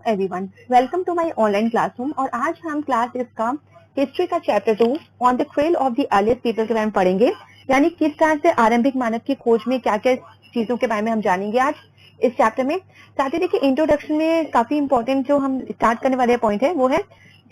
Everyone, welcome to my online classroom. और आज हम क्लास इसका हिस्ट्री का chapter 2 on the trail of the earliest people के बारे में पढ़ेंगे। यानी किस तरह से आरंभिक मानव की खोज में क्या क्या चीजों के बारे में हम जानेंगे आज इस चैप्टर में। साथ ही देखिए इंट्रोडक्शन में काफी इंपॉर्टेंट जो हम स्टार्ट करने वाले पॉइंट है वो है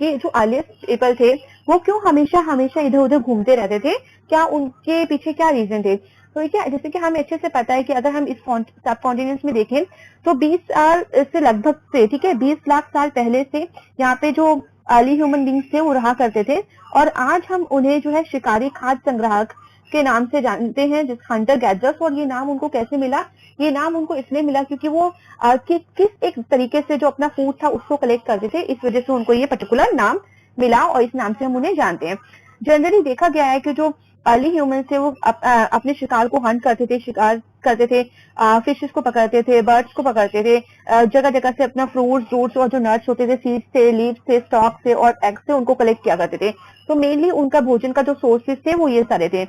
कि जो अर्लीस्ट पीपल थे वो क्यों हमेशा हमेशा इधर उधर घूमते रहते थे, क्या उनके पीछे क्या रीजन थे। तो देखिए जैसे कि हमें अच्छे से पता है कि अगर हम इस सब कॉन्टिनेंट्स में देखें तो 20 साल से लगभग से, ठीक है, 20 लाख साल पहले से यहाँ पे जो अर्ली ह्यूमन बींग्स थे वो रहा करते थे। और आज हम उन्हें जो है शिकारी खाद्य संग्राहक के नाम से जानते हैं, जिस हंटर गैदरर्स। और ये नाम उनको कैसे मिला? ये नाम उनको इसलिए मिला क्योंकि वो किस एक तरीके से जो अपना फूड था उसको कलेक्ट करते थे, इस वजह से उनको ये पर्टिकुलर नाम मिला और इस नाम से हम उन्हें जानते हैं। जनरली देखा गया है कि जो अर्ली ह्यूमन थे वो अपने शिकार को हंट करते थे, शिकार करते थे, फिशेस को पकड़ते थे, बर्ड्स को पकड़ते थे, जगह जगह से अपना फ्रूट्स और जो नट्स होते थे, सीड्स थे, लीव्स थे, स्टॉक थे और एग्स थे, उनको कलेक्ट किया करते थे। तो मेनली उनका भोजन का जो सोर्सेस थे वो ये सारे थे।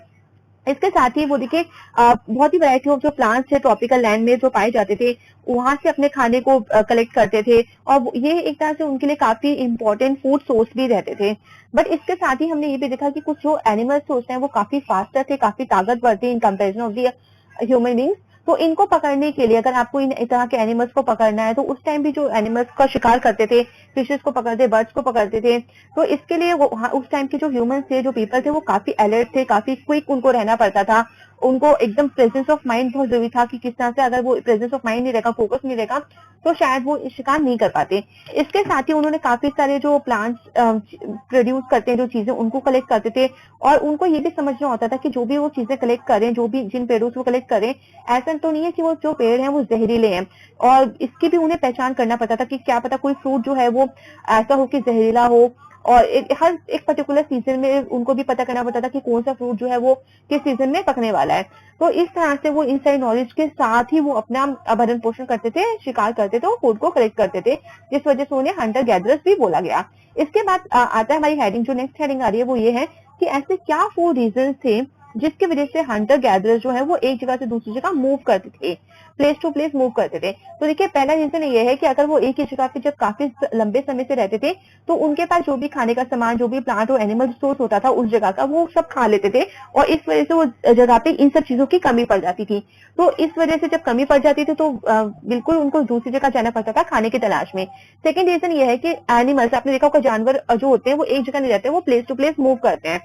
इसके साथ ही वो देखिए बहुत ही वैरायटी ऑफ जो प्लांट्स थे ट्रॉपिकल लैंड में जो पाए जाते थे वहां से अपने खाने को कलेक्ट करते थे और ये एक तरह से उनके लिए काफी इंपॉर्टेंट फूड सोर्स भी रहते थे। बट इसके साथ ही हमने ये भी देखा कि कुछ जो एनिमल्स होते हैं वो काफी फास्टर थे, काफी ताकतवर थे in comparison of the human beings. तो इनको पकड़ने के लिए अगर आपको इन तरह के एनिमल्स को पकड़ना है तो उस टाइम भी जो एनिमल्स का शिकार करते थे, फिशेस को पकड़ते, बर्ड्स को पकड़ते थे, तो इसके लिए वो उस टाइम के जो ह्यूमंस थे, जो पीपल थे, वो काफी अलर्ट थे, काफी क्विक उनको रहना पड़ता था। उनको एकदम प्रेजेंस ऑफ माइंड बहुत जरूरी था कि किस तरह से अगर वो प्रेजेंस ऑफ माइंड नहीं रहेगा, फोकस नहीं रहेगा, तो शायद वो शिकार नहीं कर पाते। इसके साथ ही उन्होंने काफी सारे जो प्लांट्स प्रोड्यूस करते हैं, जो चीजें उनको कलेक्ट करते थे और उनको ये भी समझना होता था कि जो भी वो चीजें कलेक्ट करें, जो भी जिन पेड़ों से वो कलेक्ट करें, ऐसा तो नहीं है कि वो जो पेड़ हैं वो जहरीले हैं। और इसकी भी उन्हें पहचान करना पड़ता था कि क्या पता कोई फ्रूट जो है वो ऐसा हो कि जहरीला हो। और हर एक पर्टिकुलर सीजन में उनको भी पता करना पड़ता था कि कौन सा फ्रूट जो है वो किस सीजन में पकने वाला है। तो इस तरह से वो इन सारी नॉलेज के साथ ही वो अपना भरण पोषण करते थे, शिकार करते थे और फूड को कलेक्ट करते थे, जिस वजह से उन्हें हंटर गैदरर्स भी बोला गया। इसके बाद आता है हमारी हेडिंग, जो नेक्स्ट हेडिंग आ रही है वो ये है कि ऐसे क्या 4 रीजन थे जिसकी वजह से हंटर गैदरर्स जो है वो एक जगह से दूसरी जगह मूव करते थे, प्लेस टू प्लेस मूव करते थे। तो देखिए पहला रीजन ये है कि अगर वो एक ही जगह पे जब काफी लंबे समय से रहते थे तो उनके पास जो भी खाने का सामान, जो भी प्लांट और एनिमल सोर्स होता था उस जगह का, वो सब खा लेते थे और इस वजह से वो जगह पे इन सब चीजों की कमी पड़ जाती थी। तो इस वजह से जब कमी पड़ जाती थी तो बिल्कुल उनको दूसरी जगह जाना पड़ता था खाने की तलाश में। सेकेंड रीजन ये है कि एनिमल्स, आपने देखा होगा जानवर जो होते हैं वो एक जगह नहीं रहते, वो प्लेस टू प्लेस मूव करते हैं।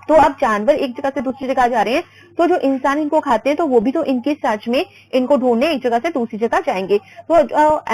तो अब जानवर एक जगह से दूसरी जगह जा रहे हैं तो जो इंसान इनको खाते हैं तो वो भी तो इनकी सर्च में इनको ढूंढने एक जगह से दूसरी जगह जाएंगे। तो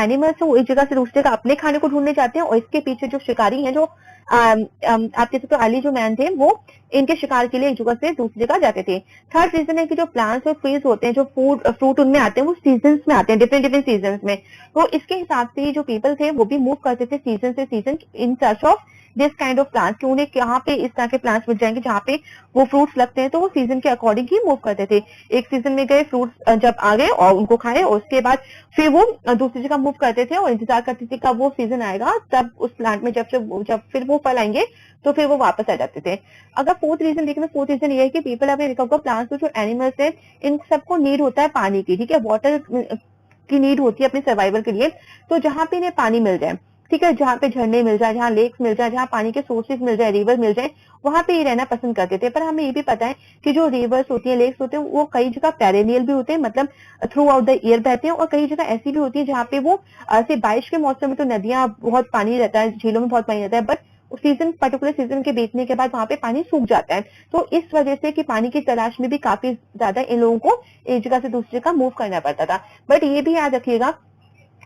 एनिमल्स वो एक जगह से दूसरी जगह अपने खाने को ढूंढने जाते हैं और इसके पीछे जो शिकारी हैं, जो आप कह सकते हो अर्ली जो मैन थे, वो इनके शिकार के लिए एक जगह से दूसरी जगह जाते थे। थर्ड रीजन है कि जो प्लांट्स और ट्रीज होते हैं, जो फ्रूट उनमें आते हैं वो सीजन में आते हैं, डिफरेंट डिफरेंट सीजन में। तो इसके हिसाब से जो पीपल थे वो भी मूव करते थे सीजन से season in search of this kind of plants, कि उन्हें यहाँ पे इस तरह के प्लांट्स मिल जाएंगे जहाँ पे वो फ्रूट्स लगते हैं। तो वो सीजन के अकॉर्डिंग ही मूव करते थे। एक सीजन में गए, फ्रूट्स जब आ गए और उनको खाए और उसके बाद फिर वो दूसरी जगह मूव करते थे और इंतजार करते थे कब वो सीजन आएगा, तब उस प्लांट में जब फिर वो फल आएंगे तो फिर वो वापस आ जाते थे। अगर फोर्थ रीजन देखें, फोर्थ रीजन ये है कि पीपल, आपने देखा होगा प्लांट्स जो एनिमल्स है, इन सबको नीड होता है पानी की, ठीक है, वाटर की नीड होती है अपने सर्वाइवल के लिए। तो जहां पे इन्हें पानी मिल जाए, ठीक है, जहाँ पे झरने मिल जाए, जहाँ लेक्स मिल जाए, जहाँ पानी के सोर्सेज मिल जाए, रिवर मिल जाए, वहां पे ही रहना पसंद करते थे। पर हमें ये भी पता है कि जो रिवर्स होती है, लेक्स होते हैं, वो कई जगह पेरेनियल भी होते हैं, मतलब थ्रू आउट द ईयर बहते हैं, और कई जगह ऐसी भी होती है जहाँ पे वो ऐसे बारिश के मौसम में तो नदियां बहुत पानी रहता है, झीलों में बहुत पानी रहता है, बट सीजन पर्टिकुलर सीजन के बीतने के बाद वहां पे पानी सूख जाता है। तो इस वजह से कि पानी की तलाश में भी काफी ज्यादा इन लोगों को एक जगह से दूसरी जगह मूव करना पड़ता था। बट ये भी याद रखिएगा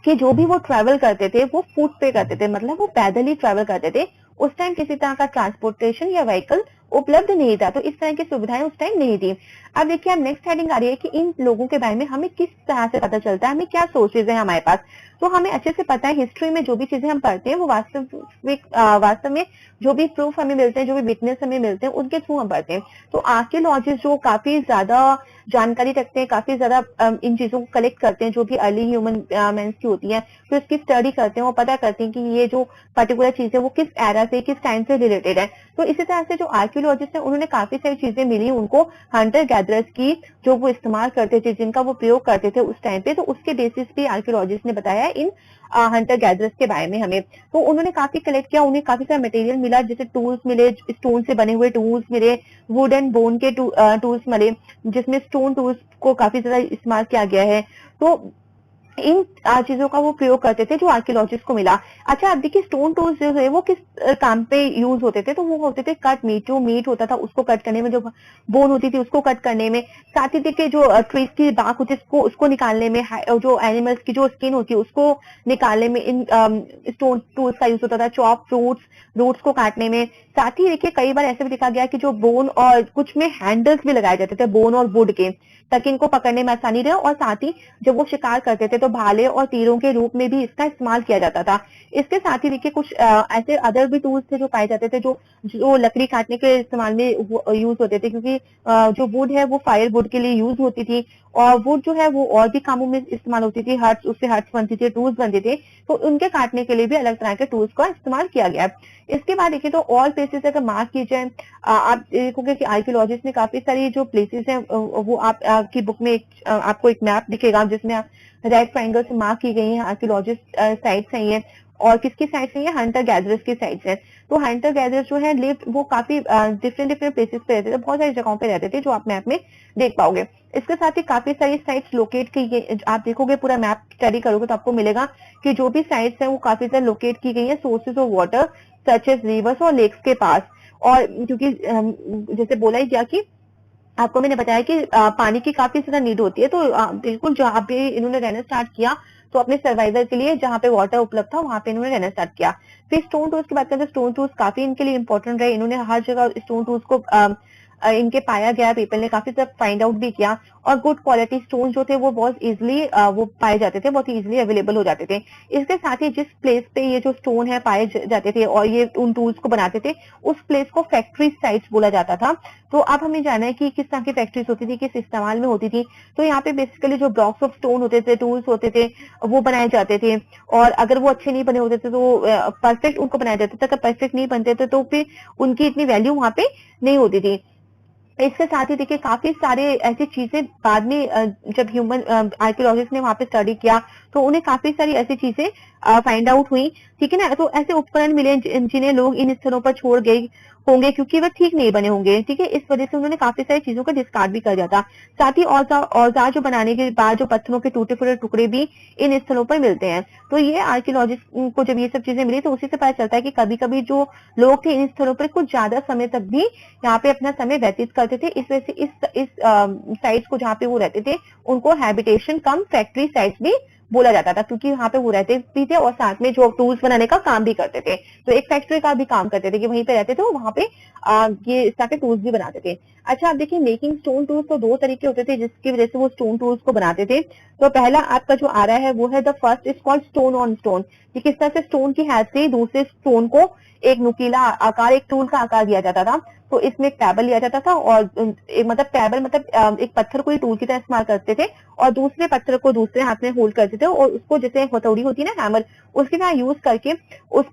कि जो भी वो ट्रैवल करते थे वो फुट पे करते थे, मतलब वो पैदल ही ट्रैवल करते थे। उस टाइम किसी तरह का ट्रांसपोर्टेशन या व्हीकल उपलब्ध नहीं था, तो इस तरह की सुविधाएं उस टाइम नहीं थी। अब देखिए अब नेक्स्ट हेडिंग आ रही है कि इन लोगों के बारे में हमें किस तरह से पता चलता है, हमें क्या सोर्सेज है हमारे पास। तो हमें अच्छे से पता है हिस्ट्री में जो भी चीजें हम पढ़ते हैं वो वास्तव में जो भी प्रूफ हमें मिलते हैं, जो भी विटनेस हमें मिलते हैं, उनके थ्रू हम पढ़ते हैं। तो आर्कियोलॉजिस्ट जो काफी ज्यादा जानकारी रखते हैं, काफी ज्यादा इन चीजों को कलेक्ट करते हैं जो भी अर्ली ह्यूमन मेंस की होती है, तो इसकी स्टडी करते हैं, वो पता करते हैं कि ये जो पर्टिकुलर चीज है वो किस एरा से, किस टाइम से रिलेटेड है। तो इसी तरह से जो आर्कियोलॉजिस्ट है उन्होंने काफी सारी चीजें मिली उनको हंटर गैदरर्स की जो वो इस्तेमाल करते थे, जिनका वो प्रयोग करते थे उस टाइम पे, तो उसके बेसिस पे आर्कियोलॉजिस्ट ने बताया इन हंटर गैदरर्स के बारे में हमें। तो उन्होंने काफी कलेक्ट किया, उन्हें काफी सारा मटेरियल मिला, जैसे टूल्स मिले, स्टोन से बने हुए टूल्स मिले, वुड एंड बोन के टूल्स मिले, जिसमें स्टोन टूल्स को काफी ज्यादा इस्तेमाल किया गया है। तो इन चीजों का वो प्रयोग करते थे जो आर्कियोलॉजिस्ट को मिला। अच्छा, अब देखिए स्टोन टूल्स जो है वो किस काम पे यूज होते थे, तो वो होते थे कट मीट, जो मीट होता था उसको कट करने में, जो बोन होती थी उसको कट करने में, साथ ही देखिए जो ट्रीज की बाक होती है उसको निकालने में, जो एनिमल्स की जो स्किन होती है उसको निकालने में इन स्टोन टूल्स का यूज होता था, चॉप रूट्स को काटने में। साथ ही देखिए कई बार ऐसे भी देखा गया कि जो बोन और कुछ में हैंडल्स भी लगाए जाते थे बोन और वुड के, ताकि इनको पकड़ने में आसानी रहे, और साथ ही जब वो शिकार करते थे तो भाले और तीरों के रूप में भी इसका इस्तेमाल किया जाता था। इसके साथ ही देखिए कुछ ऐसे अदर भी टूल्स थे जो पाए जाते थे, जो लकड़ी काटने के इस्तेमाल में यूज होते थे, क्योंकि जो वुड है वो फायर वुड के लिए यूज होती थी, और वुड जो है वो और भी कामों में इस्तेमाल होती थी, हट्स, उससे हट्स बनती थी, टूल्स बनते थे, तो उनके काटने के लिए भी अलग तरह के टूल्स का इस्तेमाल किया गया। इसके बाद देखिए तो और प्लेसेस अगर मार्क की जाए, आप देखोगे कि आर्कियोलॉजिस्ट ने काफी सारी जो प्लेसेस हैं वो आपकी बुक में आपको एक मैप दिखेगा, जिसमें आप रेड ट्रायंगल से मार्क की गई हैं आर्कियोलॉजिस्ट साइट्स हैं ये, और किसकी साइट्स हैं ये, हंटर गैदरर्स की साइट्स हैं। तो हंटर गैदरर्स जो है लिव वो काफी डिफरेंट प्लेसेस पे रहते थे, बहुत सारी जगहों पे रहते थे, जो आप मैप में देख पाओगे। इसके साथ ही काफी सारी साइट्स लोकेट की गई, आप देखोगे पूरा मैप स्टडी करोगे तो आपको मिलेगा कि जो भी साइट्स हैं वो काफी सारी लोकेट की गई है sources of water such as rivers और लेक्स के पास। और क्योंकि जैसे बोला ही गया कि आपको मैंने बताया कि पानी की काफी ज्यादा नीड होती है, तो बिल्कुल जहाँ पे इन्होंने रहना स्टार्ट किया तो अपने सर्वाइवल के लिए जहाँ पे वाटर उपलब्ध था वहां पे इन्होंने रहना स्टार्ट किया। फिर स्टोन टूल्स की बात करें तो स्टोन टूल्स काफी इनके लिए इंपॉर्टेंट रहे, इन्होंने हर जगह स्टोन टूल्स को इनके पाया गया, पीपल ने काफी सब फाइंड आउट भी किया, और गुड क्वालिटी स्टोन जो थे वो बहुत इजिली वो पाए जाते थे, बहुत इजिली अवेलेबल हो जाते थे। इसके साथ ही जिस प्लेस पे ये जो स्टोन है पाए जाते थे और ये उन टूल्स को बनाते थे, उस प्लेस को फैक्ट्री साइट्स बोला जाता था। तो अब हमें जानना है कि किस तरह की फैक्ट्रीज होती थी, किस इस्तेमाल में होती थी। तो यहाँ पे बेसिकली जो ब्लॉक्स ऑफ स्टोन होते थे, टूल्स होते थे, वो बनाए जाते थे, और अगर वो अच्छे नहीं बने होते थे तो परफेक्ट उनको बनाया जाता था, अगर परफेक्ट नहीं बनते थे तो फिर उनकी इतनी वैल्यू वहां पे नहीं होती थी। इसके साथ ही देखिए काफी सारे ऐसी चीजें बाद में जब ह्यूमन आर्कियोलॉजिस्ट ने वहां पे स्टडी किया तो उन्हें काफी सारी ऐसी चीजें फाइंड आउट हुई, ठीक है ना। तो ऐसे उपकरण मिले जिन्हें लोग इन स्थलों पर छोड़ गए होंगे क्योंकि वह ठीक नहीं बने होंगे, ठीक है। इस वजह से उन्होंने काफी सारी चीजों को डिस्कार्ड भी कर दिया था। साथ ही औजार जो बनाने के बाद जो पत्थरों के टूटे फूटे टुकड़े भी इन स्थलों पर मिलते हैं। तो ये आर्कियोलॉजिस्ट को जब ये सब चीजें मिली तो उसी से पता चलता है कि कभी कभी जो लोग थे इन स्थलों पर कुछ ज्यादा समय तक भी यहाँ पे अपना समय व्यतीत करते थे। इस वजह से इस साइट्स को जहाँ पे वो रहते थे उनको हैबिटेशन कम फैक्ट्री साइट्स भी बोला जाता था, क्योंकि वहां पे वो रहते भी थे और साथ में जो टूल्स बनाने का काम भी करते थे, तो एक फैक्ट्री का भी काम करते थे कि वहीं पे रहते थे और वहां पे ये इस तरह के टूल्स भी बनाते थे। अच्छा, आप देखिए मेकिंग स्टोन टूल्स तो दो तरीके होते थे जिसकी वजह से वो स्टोन टूल्स को बनाते थे। तो पहला आपका जो आ रहा है वो है the first is called stone on stone, कि किस तरह से स्टोन की हेल्प से दूसरे स्टोन को एक नुकीला आकार, एक टूल का आकार दिया जाता था। तो इसमें एक टेबल लिया जाता था और मतलब टेबल मतलब एक पत्थर को ही टूल की तरह इस्तेमाल करते थे और दूसरे पत्थर को दूसरे हाथ में होल्ड करते थे और उसको जैसे हथौड़ी होती है ना, हैमर, उसकी तरह यूज करके उस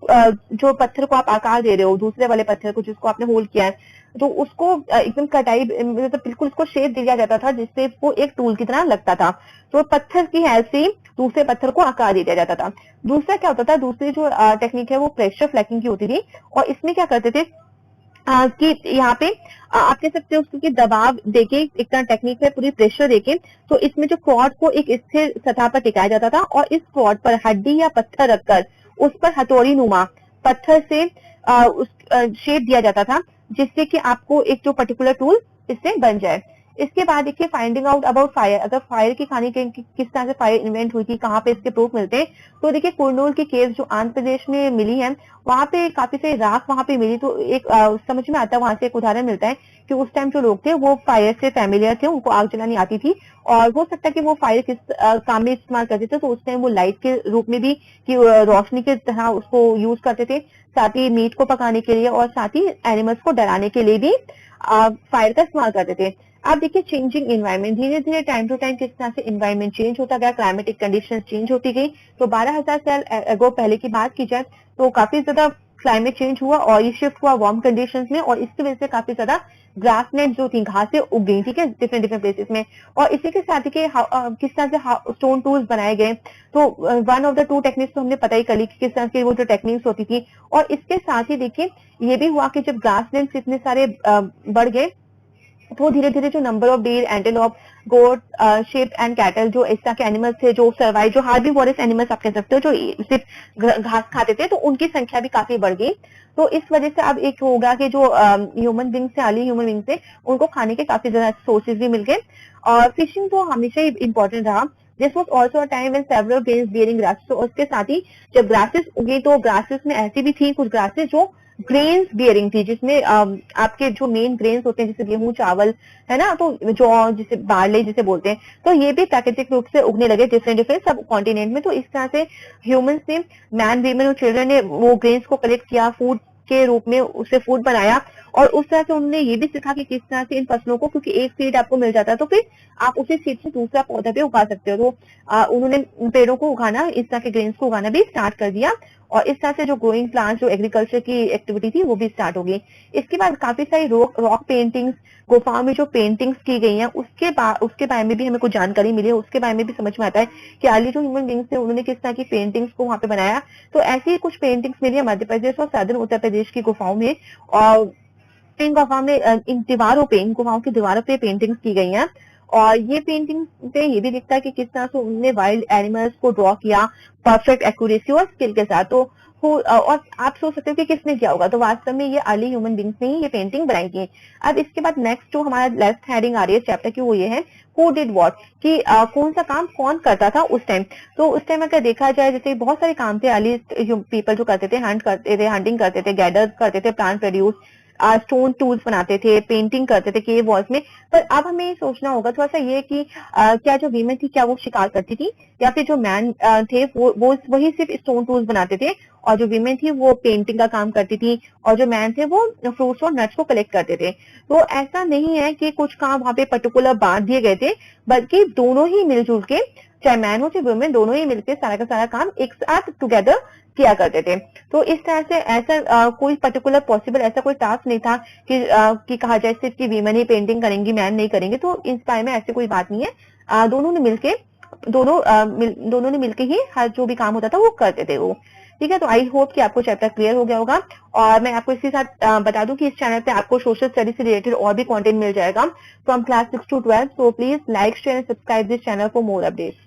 जो पत्थर को आप आकार दे रहे हो, दूसरे वाले पत्थर को जिसको आपने होल्ड किया है, तो उसको एकदम कटाई मतलब बिल्कुल उसको शेप दिया जाता था जिससे वो एक टूल की तरह लगता था। तो पत्थर की हेल्प से दूसरे पत्थर को आकार दिया जाता था। दूसरा क्या होता था, दूसरी जो टेक्निक है वो प्रेशर फ्लैकिंग की होती थी, और इसमें क्या करते थे कि यहाँ पे आप कह सकते हो क्योंकि दबाव देके एक तरह टेक्निक है, पूरी प्रेशर देके, तो इसमें जो क्वाड को एक स्थिर सतह पर टिकाया जाता था और इस क्वाड पर हड्डी या पत्थर रखकर उस पर हथौड़ी नुमा पत्थर से उस शेप दिया जाता था जिससे कि आपको एक जो पर्टिकुलर टूल इससे बन जाए। इसके बाद देखिए फाइंडिंग आउट अबाउट फायर, अगर फायर की कहानी किस तरह से फायर इन्वेंट हुई थी, कहाँ पे इसके प्रूफ मिलते हैं, तो देखिए कुरनूल की केव जो आंध्र प्रदेश में मिली है वहां पे काफी सारी राख वहां पे मिली, तो एक समझ में आता है, वहां से एक उदाहरण मिलता है कि उस टाइम जो लोग थे वो फायर से फैमिलियर थे, उनको आग जलानी आती थी और हो सकता है कि वो फायर किस काम में इस्तेमाल करते थे, तो उस टाइम वो लाइट के रूप में भी कि रोशनी की तरह उसको यूज करते थे, साथ ही मीट को पकाने के लिए और साथ ही एनिमल्स को डराने के लिए भी फायर का इस्तेमाल करते थे। आप देखिए चेंजिंग इन्वायरमेंट, धीरे धीरे टाइम टू टाइम किस तरह से इन्वायरमेंट चेंज होता गया, क्लाइमेटिक कंडीशन चेंज होती गई। तो 12,000 साल अगो पहले की बात की जाए तो काफी ज्यादा क्लाइमेट चेंज हुआ और ये शिफ्ट हुआ वार्म कंडीशंस में, और इसकी वजह से काफी ज्यादा ग्रासलैंड जो थी, घासें उग गई, ठीक है, डिफरेंट डिफरेंट प्लेसेस में। और इसी के साथ ही कि किस तरह से स्टोन टूल्स बनाए गए। तो one of the two techniques तो हमने पता ही कर ली कि किस तरह की वो जो टेक्निक्स होती थी। और इसके साथ ही देखिए ये भी हुआ कि जब ग्रासलैंड इतने सारे बढ़ गए तो धीरे धीरे जो number of deer, antelope, goat, sheep and cattle, जो इस तरह के एनिमल्स थे जो सर्वाइव, जो हार्बीवोरस एनिमल्स आप कह सकते हो, जो सिर्फ घास खाते थे, तो उनकी संख्या भी काफी बढ़ गई। तो इस वजह से अब एक होगा कि जो ह्यूमन बींग्स थे, अर्ली ह्यूमन बींग्स थे, उनको खाने के काफी ज्यादा सोर्सेज भी मिल गए। और फिशिंग तो हमेशा ही इंपॉर्टेंट रहा। This was also a time when several grains bearing grasses, तो उसके साथ ही जब ग्रासेस उगी तो ग्रासेस में ऐसी भी थी कुछ ग्रासेस जो ग्रेन्स बियरिंग थी, जिसमें आपके जो मेन ग्रेन्स होते हैं जैसे गेहूं, चावल, है ना, तो जौ, जिसे बार्ले जिसे बोलते हैं, तो ये भी प्राकृतिक रूप से उगने लगे डिफरेंट डिफरेंट सब कॉन्टिनेंट में। तो इस तरह से ह्यूमंस ने, मैन, वीमेन और चिल्ड्रन ने वो ग्रेन्स को कलेक्ट किया, फूड के रूप में उसे फूड बनाया। और उस तरह से उन्होंने ये भी सीखा कि किस तरह से इन फसलों को, क्योंकि एक सीड आपको मिल जाता है तो फिर आप उसी सीड से दूसरा पौधा भी उगा सकते हो। तो उन्होंने पेड़ों को उगाना, इस तरह के ग्रेन्स को उगाना भी स्टार्ट कर दिया। और इस तरह से जो ग्रोइंग प्लांट, जो एग्रीकल्चर की एक्टिविटी थी, वो भी स्टार्ट हो गई। इसके बाद काफी सारी रॉक पेंटिंग्स, गुफाओं में जो पेंटिंग्स की गई हैं, उसके बारे में भी हमें कुछ जानकारी मिली है। उसके बारे में भी समझ में आता है कि अर्ली जो ह्यूमन बींग्स थे उन्होंने किस तरह की पेंटिंग्स को वहां पे बनाया। तो ऐसी ही कुछ पेंटिंग्स मिली है मध्य प्रदेश और सदर्न उत्तर प्रदेश की गुफाओं में। और इन गुफाओं में इन दीवारों पे, इन गुफाओं की दीवारों पे पेंटिंग्स की गई हैं। और ये पेंटिंग पे ये भी दिखता है कि किस तरह से उन्होंने वाइल्ड एनिमल्स को ड्रॉ किया परफेक्ट एक्यूरेसी और स्किल के साथ। तो और आप सोच सकते हो कि किसने किया होगा, तो वास्तव में ये अर्ली ह्यूमन बींग्स ने ही ये पेंटिंग बनाई थी। अब इसके बाद नेक्स्ट जो हमारा लेफ्ट हेडिंग आ रही है चैप्टर की, वो ये है हु डिड व्हाट, कि कौन सा काम कौन करता था उस टाइम। तो उस टाइम अगर देखा जाए, जैसे बहुत सारे काम थे अर्ली पीपल जो करते थे, हंट करते थे, हंटिंग करते थे, गैदर करते थे, प्लांट प्रोड्यूस, स्टोन टूल्स बनाते थे, पेंटिंग करते थे केव वॉल्स में। पर अब हमें ये सोचना होगा थोड़ा सा ये कि क्या जो वीमेन थी क्या वो शिकार करती थी, या फिर जो मैन थे वो वही सिर्फ स्टोन टूल्स बनाते थे, और जो वीमेन थी वो पेंटिंग का काम करती थी, और जो मैन थे वो फ्रूट्स और नट्स को कलेक्ट करते थे। तो ऐसा नहीं है कि कुछ काम वहां पे पर्टिकुलर बांट दिए गए थे, बल्कि दोनों ही मिलजुल के, चाहे मैन हो चाहे वुमेन, दोनों ही मिलकर सारा का सारा काम एक साथ टुगेदर किया करते थे। तो इस तरह से ऐसा कोई पर्टिकुलर पॉसिबल ऐसा कोई टास्क नहीं था कि कहा जाए सिर्फ कि वीमेन ही पेंटिंग करेंगी, मैन नहीं करेंगे। तो इस बारे में ऐसी कोई बात नहीं है। दोनों ने मिलके दोनों ने मिलके ही हर जो भी काम होता था वो करते थे वो। ठीक है, तो आई होप कि आपको चैप्टर क्लियर हो गया होगा। और मैं आपको इसी साथ बता दूं कि इस चैनल पे आपको सोशल स्टडी से रिलेटेड और भी कंटेंट मिल जाएगा from class 6 to 12। So please like, share and subscribe this channel for more updates.